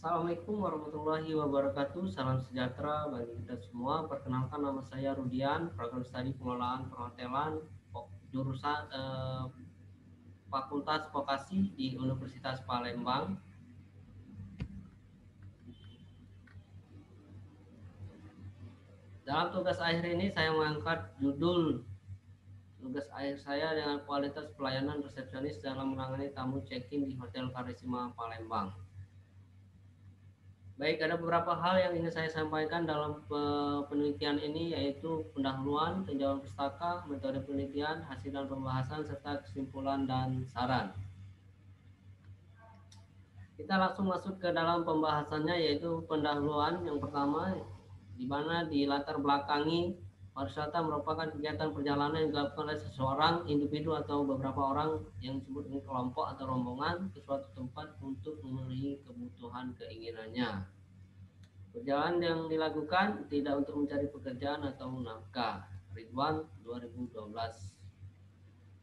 Assalamualaikum warahmatullahi wabarakatuh. Salam sejahtera bagi kita semua. Perkenalkan, nama saya Rudian, program studi pengelolaan perhotelan, jurusan Fakultas Vokasi di Universitas Palembang. Dalam tugas akhir ini saya mengangkat judul tugas akhir saya dengan kualitas pelayanan resepsionis dalam menangani tamu check-in di Hotel Karisma Palembang. Baik, ada beberapa hal yang ingin saya sampaikan dalam penelitian ini, yaitu pendahuluan, tinjauan pustaka, metode penelitian, hasil dan pembahasan, serta kesimpulan dan saran. Kita langsung masuk ke dalam pembahasannya, yaitu pendahuluan. Yang pertama, di mana di latar belakangi pariwisata merupakan kegiatan perjalanan yang dilakukan oleh seseorang, individu atau beberapa orang yang disebut dengan kelompok atau rombongan ke suatu tempat untuk memenuhi kebutuhan keinginannya. Perjalanan yang dilakukan tidak untuk mencari pekerjaan atau nafkah. Ridwan 2012.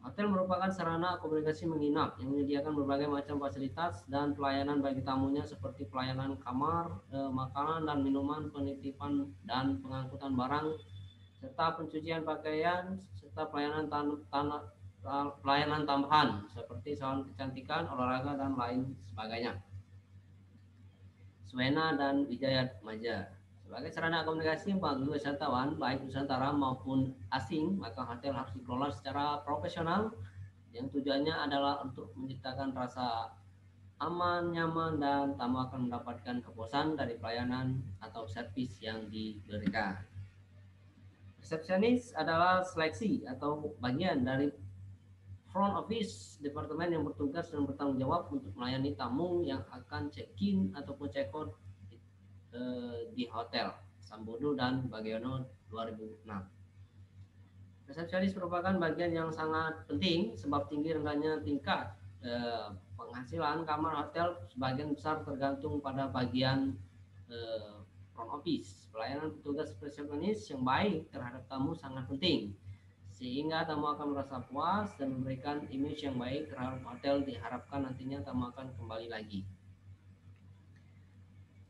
Hotel merupakan sarana akomodasi menginap yang menyediakan berbagai macam fasilitas dan pelayanan bagi tamunya, seperti pelayanan kamar, makanan dan minuman, penitipan dan pengangkutan barang, serta pencucian pakaian, serta pelayanan tambahan seperti salon kecantikan, olahraga dan lain sebagainya. Swena dan Wijaya Maja. Sebagai sarana komunikasi bagi wisatawan baik Nusantara maupun asing, maka hotel harus dikelola secara profesional yang tujuannya adalah untuk menciptakan rasa aman, nyaman, dan tamu akan mendapatkan kepuasan dari pelayanan atau servis yang diberikan. Resepsionis adalah seleksi atau bagian dari front office, departemen yang bertugas dan bertanggung jawab untuk melayani tamu yang akan check-in ataupun check-out di hotel. Sambodo dan Bagiono 2006. Resepsionis merupakan bagian yang sangat penting sebab tinggi rendahnya tingkat penghasilan kamar hotel sebagian besar tergantung pada bagian front office. Pelayanan petugas resepsionis yang baik terhadap tamu sangat penting, sehingga tamu akan merasa puas dan memberikan image yang baik terhadap hotel. Diharapkan nantinya tamu akan kembali lagi.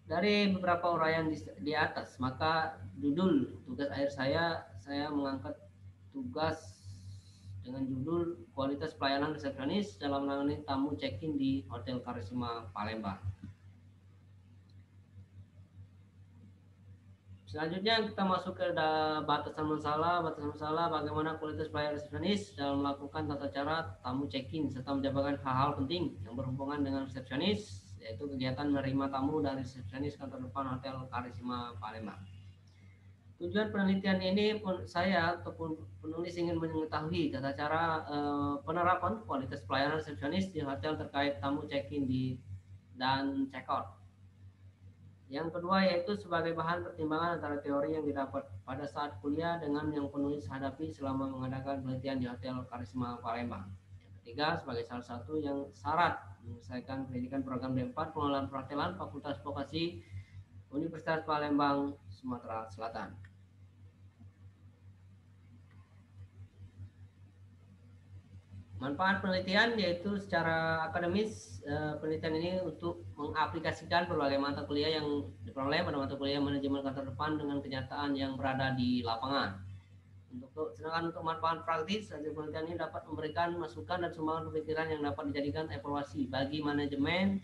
Dari beberapa uraian di atas, maka judul tugas akhir saya mengangkat tugas dengan judul kualitas pelayanan resepsionis dalam menangani tamu check-in di Hotel Karisma Palembang. Selanjutnya kita masuk ke batasan masalah bagaimana kualitas pelayanan resepsionis dalam melakukan tata cara tamu check-in serta menjabarkan hal-hal penting yang berhubungan dengan resepsionis, yaitu kegiatan menerima tamu dari resepsionis kantor depan Hotel Karisma Palembang. Tujuan penelitian ini saya ataupun penulis ingin mengetahui tata cara penerapan kualitas pelayanan resepsionis di hotel terkait tamu check-in dan check-out. Yang kedua yaitu sebagai bahan pertimbangan antara teori yang didapat pada saat kuliah dengan yang penulis hadapi selama mengadakan penelitian di Hotel Karisma Palembang. Yang ketiga sebagai salah satu yang syarat menyelesaikan pendidikan program D4 pengelolaan perhotelan Fakultas Vokasi Universitas Palembang, Sumatera Selatan. Manfaat penelitian yaitu secara akademis, penelitian ini untuk mengaplikasikan berbagai mata kuliah yang diperoleh pada mata kuliah manajemen kantor depan dengan kenyataan yang berada di lapangan. Sedangkan untuk manfaat praktis, hasil penelitian ini dapat memberikan masukan dan sumbangan pemikiran yang dapat dijadikan evaluasi bagi manajemen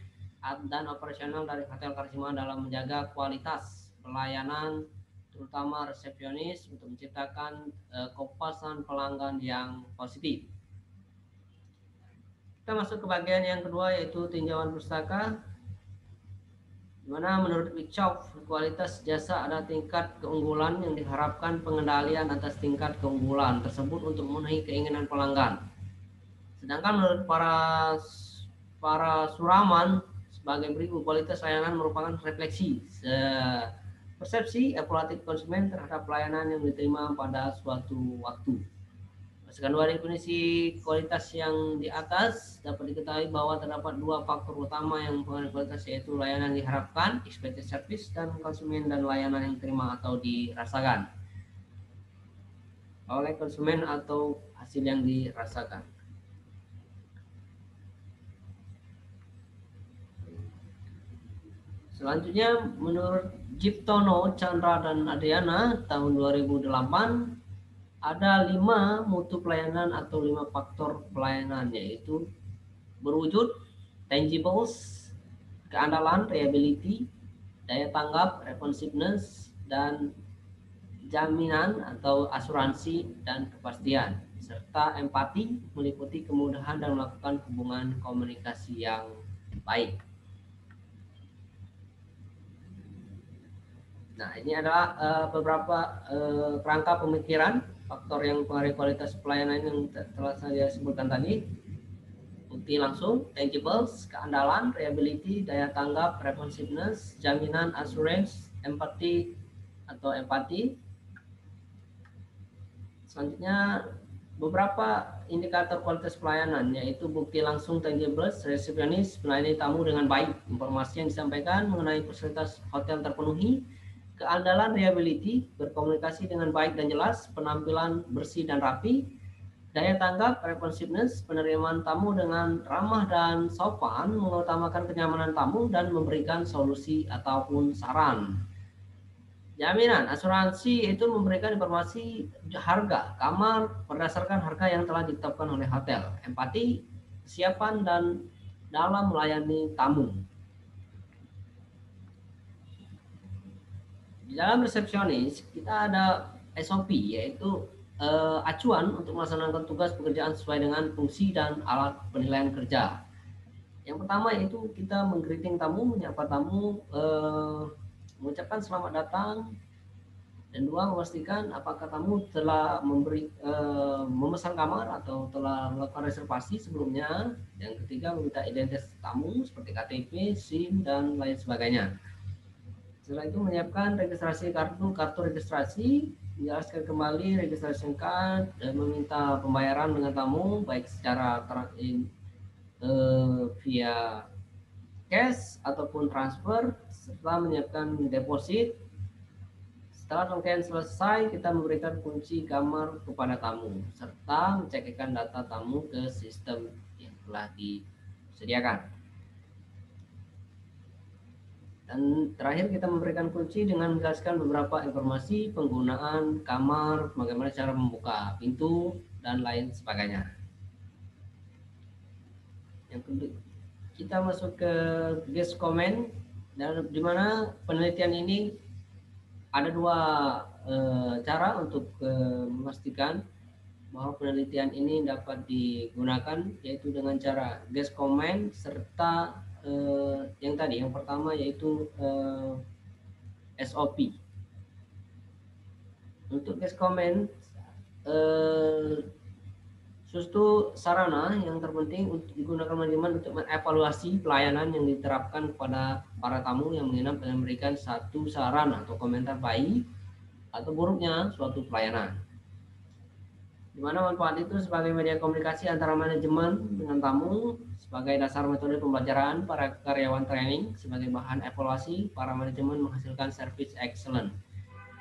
dan operasional dari Hotel Karisma dalam menjaga kualitas pelayanan, terutama resepsionis, untuk menciptakan kepuasan pelanggan yang positif. Kita masuk ke bagian yang kedua yaitu tinjauan pustaka, di mana menurut Wickoff kualitas jasa ada tingkat keunggulan yang diharapkan pengendalian atas tingkat keunggulan tersebut untuk memenuhi keinginan pelanggan. Sedangkan menurut para suraman sebagai berikut, kualitas layanan merupakan refleksi persepsi evaluatif konsumen terhadap pelayanan yang diterima pada suatu waktu. Berdasarkan dua definisi kualitas yang di atas, dapat diketahui bahwa terdapat dua faktor utama yang mempengaruhi kualitas, yaitu layanan diharapkan, expected service, dan konsumen dan layanan yang diterima atau dirasakan oleh konsumen atau hasil yang dirasakan. Selanjutnya menurut Jiptono, Chandra, dan Adriana tahun 2008 ada 5 mutu pelayanan atau 5 faktor pelayanan, yaitu berwujud, tangibles, keandalan, reliability, daya tanggap, responsiveness, dan jaminan atau asuransi dan kepastian, serta empati meliputi kemudahan dan melakukan hubungan komunikasi yang baik. Nah, ini adalah beberapa kerangka pemikiran faktor yang mempengaruhi kualitas pelayanan yang telah saya sebutkan tadi. Bukti langsung, tangibles, keandalan, reliability, daya tanggap, responsiveness, jaminan, assurance, empati atau empati. Selanjutnya beberapa indikator kualitas pelayanan, yaitu bukti langsung, tangibles, resepsionis melayani tamu dengan baik, informasi yang disampaikan mengenai fasilitas hotel terpenuhi, keandalan, reliability, berkomunikasi dengan baik dan jelas, penampilan bersih dan rapi, daya tanggap, responsiveness, penerimaan tamu dengan ramah dan sopan, mengutamakan kenyamanan tamu dan memberikan solusi ataupun saran. Jaminan, asuransi itu memberikan informasi harga kamar berdasarkan harga yang telah ditetapkan oleh hotel. Empati, kesiapan dan dalam melayani tamu. Di dalam resepsionis kita ada SOP, yaitu acuan untuk melaksanakan tugas pekerjaan sesuai dengan fungsi dan alat penilaian kerja. Yang pertama yaitu kita menggreeting tamu, menyapa tamu, mengucapkan selamat datang, dan 2, memastikan apakah tamu telah memesan kamar atau telah melakukan reservasi sebelumnya. Yang ketiga, meminta identitas tamu seperti KTP, SIM, dan lain sebagainya. Setelah itu menyiapkan registrasi kartu registrasi, menjelaskan kembali registrasi card, dan meminta pembayaran dengan tamu baik secara via cash ataupun transfer, serta menyiapkan deposit. Setelah rangkaian selesai, kita memberikan kunci kamar kepada tamu serta mencekikkan data tamu ke sistem yang telah disediakan. Dan terakhir kita memberikan kunci dengan menjelaskan beberapa informasi penggunaan kamar, bagaimana cara membuka pintu, dan lain sebagainya. Yang kedua, kita masuk ke guest comment, dan di mana penelitian ini ada 2 cara untuk memastikan bahwa penelitian ini dapat digunakan, yaitu dengan cara guest comment serta yang tadi, yang pertama yaitu SOP. Untuk guest comment, suatu sarana yang terpenting untuk digunakan manajemen untuk mengevaluasi pelayanan yang diterapkan kepada para tamu yang menginap dan memberikan satu saran atau komentar baik atau buruknya suatu pelayanan. Di mana manfaat itu sebagai media komunikasi antara manajemen dengan tamu, sebagai dasar metode pembelajaran para karyawan training, sebagai bahan evaluasi para manajemen menghasilkan service excellent,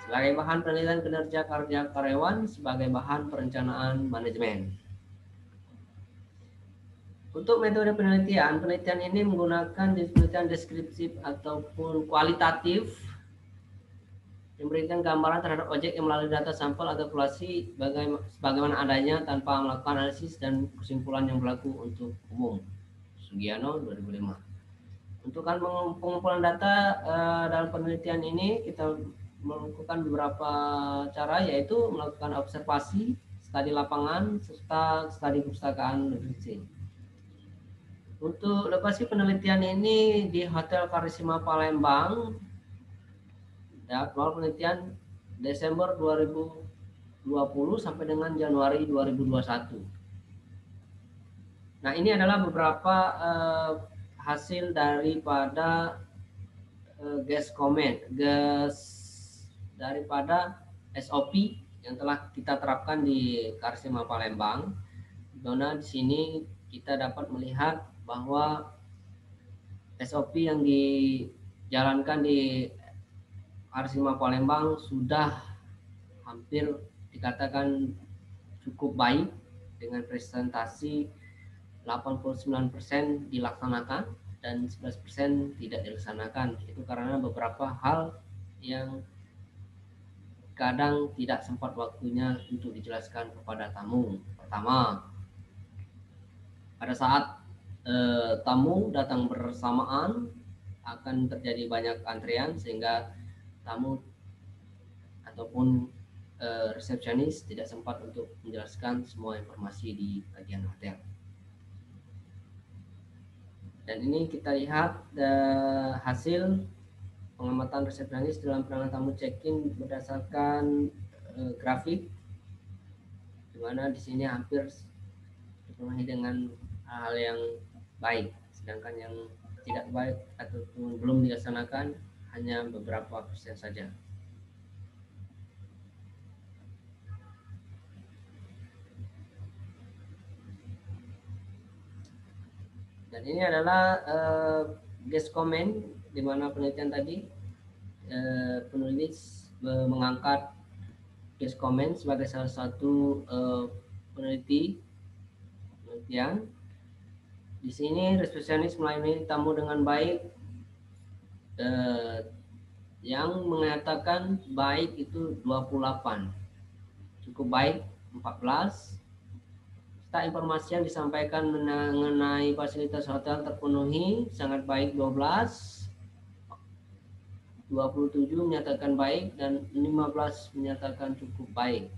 sebagai bahan penilaian kinerja kerja karyawan, sebagai bahan perencanaan manajemen. Untuk metode penelitian ini menggunakan penelitian deskriptif ataupun kualitatif, memberikan gambaran terhadap objek yang melalui data sampel atau populasi bagaimana adanya tanpa melakukan analisis dan kesimpulan yang berlaku untuk umum. Sugiano 2005. Untuk pengumpulan data dalam penelitian ini kita melakukan beberapa cara, yaitu melakukan observasi, studi lapangan, serta studi perpustakaan literatur. Untuk lokasi penelitian ini di Hotel Karisma Palembang, awal penelitian Desember 2020 sampai dengan Januari 2021. Nah, ini adalah beberapa hasil daripada guest comment, daripada SOP yang telah kita terapkan di Karisma Palembang. Dona di sini kita dapat melihat bahwa SOP yang dijalankan di Karisma Palembang sudah hampir dikatakan cukup baik dengan presentasi 89% dilaksanakan. dan 11% tidak dilaksanakan. Itu karena beberapa hal yang kadang tidak sempat waktunya untuk dijelaskan kepada tamu. Pertama, pada saat tamu datang bersamaan akan terjadi banyak antrian sehingga tamu ataupun resepsionis tidak sempat untuk menjelaskan semua informasi di bagian hotel. Dan ini kita lihat hasil pengamatan resepsionis dalam penanganan tamu check-in berdasarkan grafik, di mana di sini hampir dipenuhi dengan hal yang baik, sedangkan yang tidak baik ataupun belum dilaksanakan hanya beberapa persen saja. Dan ini adalah guest comment, di mana penelitian tadi penulis mengangkat guest comment sebagai salah satu penelitian. Di sini resepsionis melayani tamu dengan baik, yang mengatakan baik itu 28, cukup baik 14. Serta informasi yang disampaikan mengenai fasilitas hotel terpenuhi sangat baik 12, 27 menyatakan baik, dan 15 menyatakan cukup baik.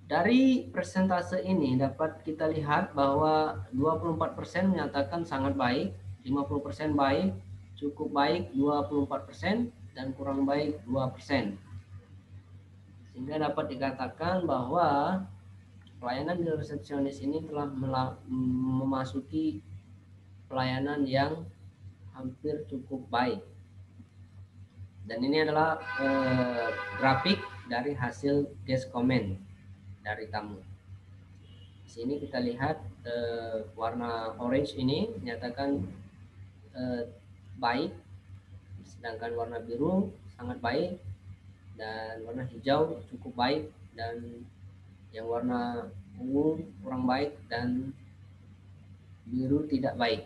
Dari persentase ini dapat kita lihat bahwa 24% menyatakan sangat baik, 50% baik, cukup baik 24%, dan kurang baik 2%. Sehingga dapat dikatakan bahwa pelayanan di resepsionis ini telah memasuki pelayanan yang hampir cukup baik. Dan ini adalah grafik dari hasil guest comment dari tamu. Di sini kita lihat warna orange ini menyatakan baik, sedangkan warna biru sangat baik, dan warna hijau cukup baik, dan yang warna ungu kurang baik, dan biru tidak baik.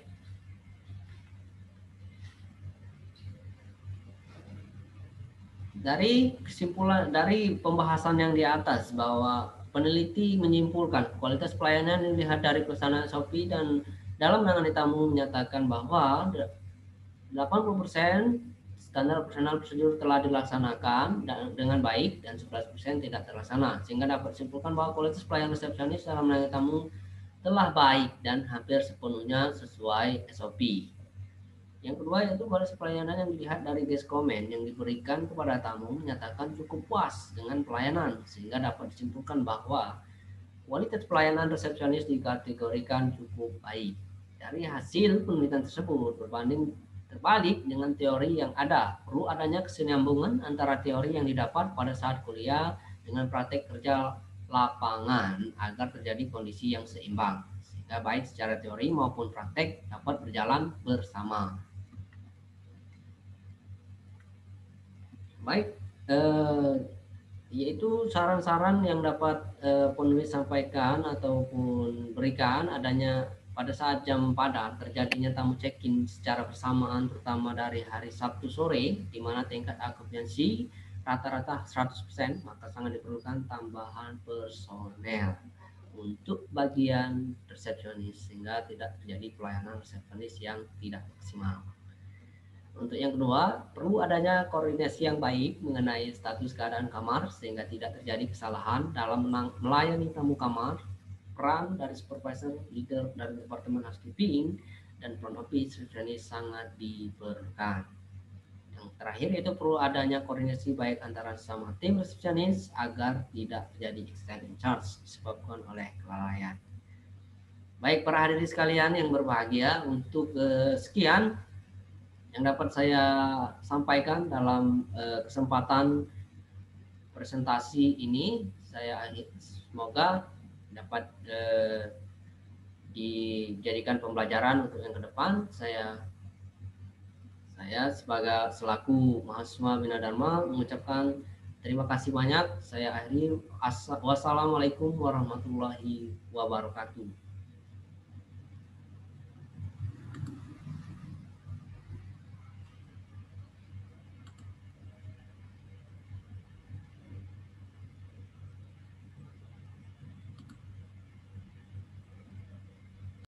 Dari kesimpulan dari pembahasan yang di atas, bahwa peneliti menyimpulkan kualitas pelayanan yang dilihat dari pelaksanaan SOP dan dalam menangani tamu menyatakan bahwa 80% standar operasional prosedur telah dilaksanakan dengan baik dan 11% tidak terlaksana, sehingga dapat disimpulkan bahwa kualitas pelayanan resepsionis dalam menangani tamu telah baik dan hampir sepenuhnya sesuai SOP. Yang kedua yaitu kualitas pelayanan yang dilihat dari guest comment yang diberikan kepada tamu menyatakan cukup puas dengan pelayanan, sehingga dapat disimpulkan bahwa kualitas pelayanan resepsionis dikategorikan cukup baik. Dari hasil penelitian tersebut terbalik dengan teori yang ada, perlu adanya kesinambungan antara teori yang didapat pada saat kuliah dengan praktek kerja lapangan agar terjadi kondisi yang seimbang, sehingga baik secara teori maupun praktek dapat berjalan bersama. Baik, yaitu saran-saran yang dapat penulis sampaikan ataupun berikan adanya pada saat jam padat terjadinya tamu check-in secara bersamaan, terutama dari hari Sabtu sore, di mana tingkat okupansi rata-rata 100%, maka sangat diperlukan tambahan personel untuk bagian resepsionis, sehingga tidak terjadi pelayanan resepsionis yang tidak maksimal. Untuk yang kedua, perlu adanya koordinasi yang baik mengenai status keadaan kamar, sehingga tidak terjadi kesalahan dalam melayani tamu kamar. Peran dari supervisor, leader dari departemen housekeeping, dan front office resepsionis sangat diperlukan. Yang terakhir itu perlu adanya koordinasi baik antara sama tim resepsionis agar tidak terjadi extended charge disebabkan oleh kelalaian. Baik para hadirin sekalian yang berbahagia, untuk sekian yang dapat saya sampaikan dalam kesempatan presentasi ini. Saya semoga dapat dijadikan pembelajaran untuk yang ke depan. Saya sebagai selaku mahasiswa Bina Dharma mengucapkan terima kasih banyak. Saya akhiri. Wassalamualaikum warahmatullahi wabarakatuh.